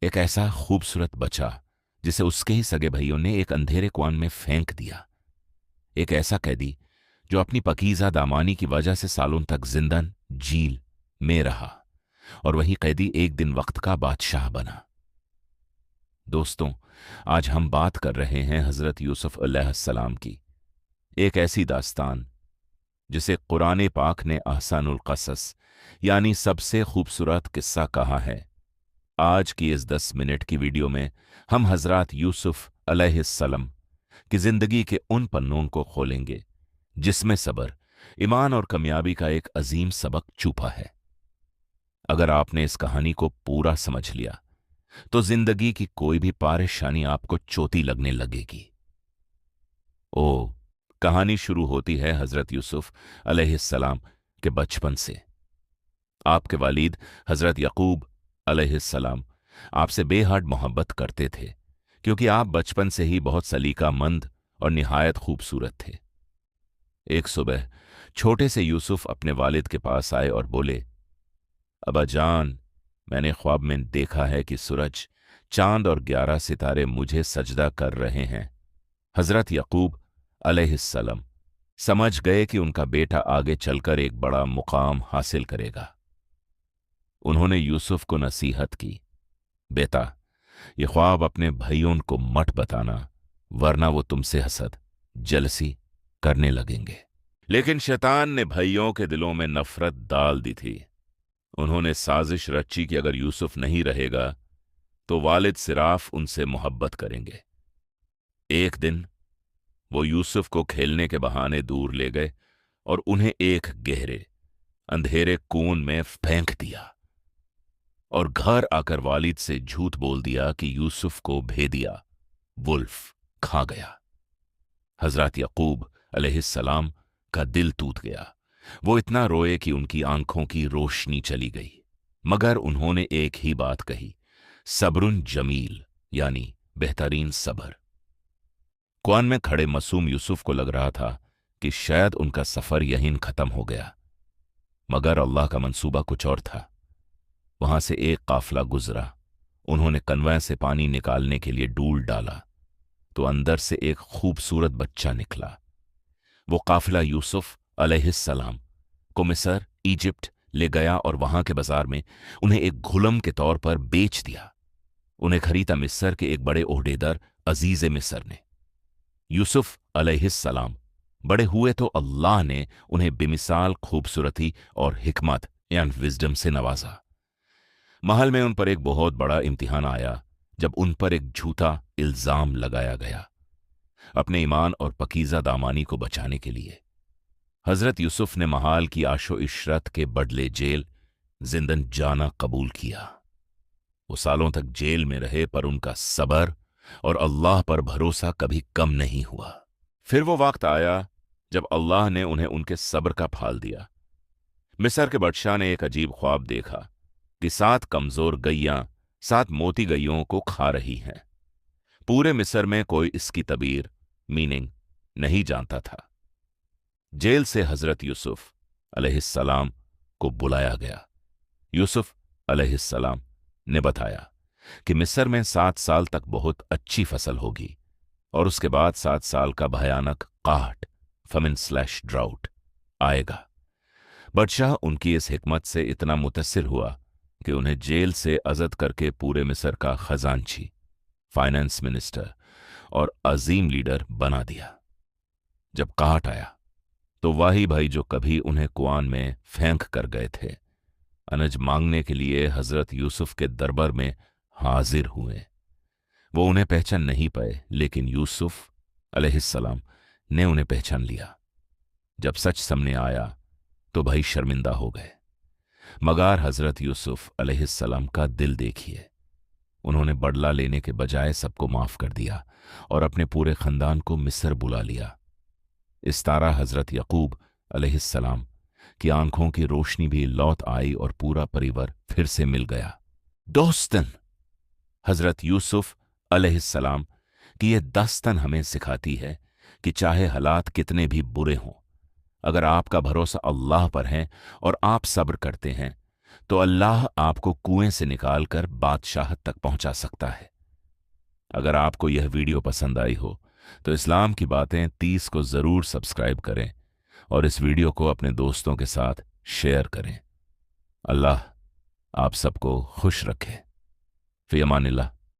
एक ऐसा खूबसूरत बच्चा जिसे उसके ही सगे भाइयों ने एक अंधेरे कुआं में फेंक दिया। एक ऐसा कैदी जो अपनी पकीज़ा दामानी की वजह से सालों तक जिंदन जेल में रहा, और वही कैदी एक दिन वक्त का बादशाह बना। दोस्तों, आज हम बात कर रहे हैं हजरत यूसुफ अलैहिस्सलाम की, एक ऐसी दास्तान जिसे कुरान पाक ने अहसानुल क़सस यानी सबसे खूबसूरत किस्सा कहा है। आज की इस 10 मिनट की वीडियो में हम हजरत यूसुफ अलैहिस्सलाम की जिंदगी के उन पन्नों को खोलेंगे जिसमें सब्र, ईमान और कामयाबी का एक अजीम सबक छुपा है। अगर आपने इस कहानी को पूरा समझ लिया तो जिंदगी की कोई भी परेशानी आपको चोटी लगने लगेगी। ओ, कहानी शुरू होती है हजरत यूसुफ अलैहिस्सलाम के बचपन से। आपके वालिद हजरत यकूब अलैहिस्सलाम आपसे बेहद मोहब्बत करते थे, क्योंकि आप बचपन से ही बहुत सलीकामंद और निहायत खूबसूरत थे। एक सुबह छोटे से यूसुफ अपने वालिद के पास आए और बोले, अब्बा जान, मैंने ख्वाब में देखा है कि सूरज, चांद और 11 सितारे मुझे सजदा कर रहे हैं। हजरत यकूब अलैहिस्सलाम समझ गए कि उनका बेटा आगे चलकर एक बड़ा मुकाम हासिल करेगा। उन्होंने यूसुफ को नसीहत की, बेटा, ये ख्वाब अपने भाइयों को मत बताना, वरना वो तुमसे हसद, जलसी करने लगेंगे। लेकिन शैतान ने भाइयों के दिलों में नफरत डाल दी थी। उन्होंने साजिश रची कि अगर यूसुफ नहीं रहेगा तो वालिद सिराफ उनसे मोहब्बत करेंगे। एक दिन वो यूसुफ को खेलने के बहाने दूर ले गए और उन्हें एक गहरे अंधेरे कुएं में फेंक दिया, और घर आकर वालिद से झूठ बोल दिया कि यूसुफ को भेदिया वुल्फ खा गया। हजरत यकूब अलैहिस्सलाम का दिल टूट गया। वो इतना रोए कि उनकी आंखों की रोशनी चली गई, मगर उन्होंने एक ही बात कही, सब्रुन जमील, यानी बेहतरीन सब्र। कुआं में खड़े मासूम यूसुफ को लग रहा था कि शायद उनका सफर यहीं खत्म हो गया, मगर अल्लाह का मंसूबा कुछ और था। वहां से एक काफिला गुजरा। उन्होंने कनवे से पानी निकालने के लिए डूल डाला तो अंदर से एक खूबसूरत बच्चा निकला। वो काफिला यूसुफ अलैहिस्सलाम को मिस्र, इजिप्ट ले गया और वहां के बाजार में उन्हें एक गुलाम के तौर पर बेच दिया। उन्हें खरीदा मिस्र के एक बड़े ओहदेदार अजीज मिस्र ने। यूसुफ अलैहिस्सलाम बड़े हुए तो अल्लाह ने उन्हें बेमिसाल खूबसूरती और हिकमत यानी विजडम से नवाजा। महल में उन पर एक बहुत बड़ा इम्तिहान आया जब उन पर एक झूठा इल्जाम लगाया गया, अपने ईमान और पकीज़ा दामानी को बचाने के लिए। हजरत यूसुफ ने महाल की आशो इशरत के बदले जेल जिंदन जाना कबूल किया। वो सालों तक जेल में रहे, पर उनका सब्र और अल्लाह पर भरोसा कभी कम नहीं हुआ। फिर वो वक्त आया जब अल्लाह ने उन्हें उनके सब्र का फल दिया। मिस्र के बादशाह ने एक अजीब ख्वाब देखा कि 7 कमजोर गैयां 7 मोती गैयों को खा रही हैं। पूरे मिस्र में कोई इसकी तबीर मीनिंग नहीं जानता था। जेल से हजरत यूसुफ अलैहिस्सलाम को बुलाया गया। यूसुफ अलैहिस्सलाम ने बताया कि मिस्र में 7 साल तक बहुत अच्छी फसल होगी, और उसके बाद 7 साल का भयानक काहट, फमिन/ड्राउट आएगा। बादशाह उनकी इस हिकमत से इतना मुतसिर हुआ कि उन्हें जेल से आजाद करके पूरे मिस्र का खजांची, फाइनेंस मिनिस्टर और अजीम लीडर बना दिया। जब काहट आया तो वही भाई जो कभी उन्हें कुआं में फेंक कर गए थे, अनज मांगने के लिए हजरत यूसुफ के दरबार में हाजिर हुए। वो उन्हें पहचान नहीं पाए, लेकिन यूसुफ अलैहिस्सलाम ने उन्हें पहचान लिया। जब सच सामने आया तो भाई शर्मिंदा हो गए, मगर हजरत यूसुफ अलैहिस्सलाम का दिल देखिए। उन्होंने बदला लेने के बजाय सबको माफ कर दिया और अपने पूरे खानदान को मिस्र बुला लिया। इस तरह हजरत यकूब अलैहिस्सलाम की आंखों की रोशनी भी लौट आई और पूरा परिवार फिर से मिल गया। दोस्तन, हजरत यूसुफ अलैहिस्सलाम की यह दास्तान हमें सिखाती है कि चाहे हालात कितने भी बुरे हों, अगर आपका भरोसा अल्लाह पर है और आप सब्र करते हैं तो अल्लाह आपको कुएं से निकाल कर बादशाहत तक पहुंचा सकता है। अगर आपको यह वीडियो पसंद आई हो तो इस्लाम की बातें 30 को ज़रूर सब्सक्राइब करें और इस वीडियो को अपने दोस्तों के साथ शेयर करें। अल्लाह आप सबको खुश रखे। फ़ी अमानिल्लाह।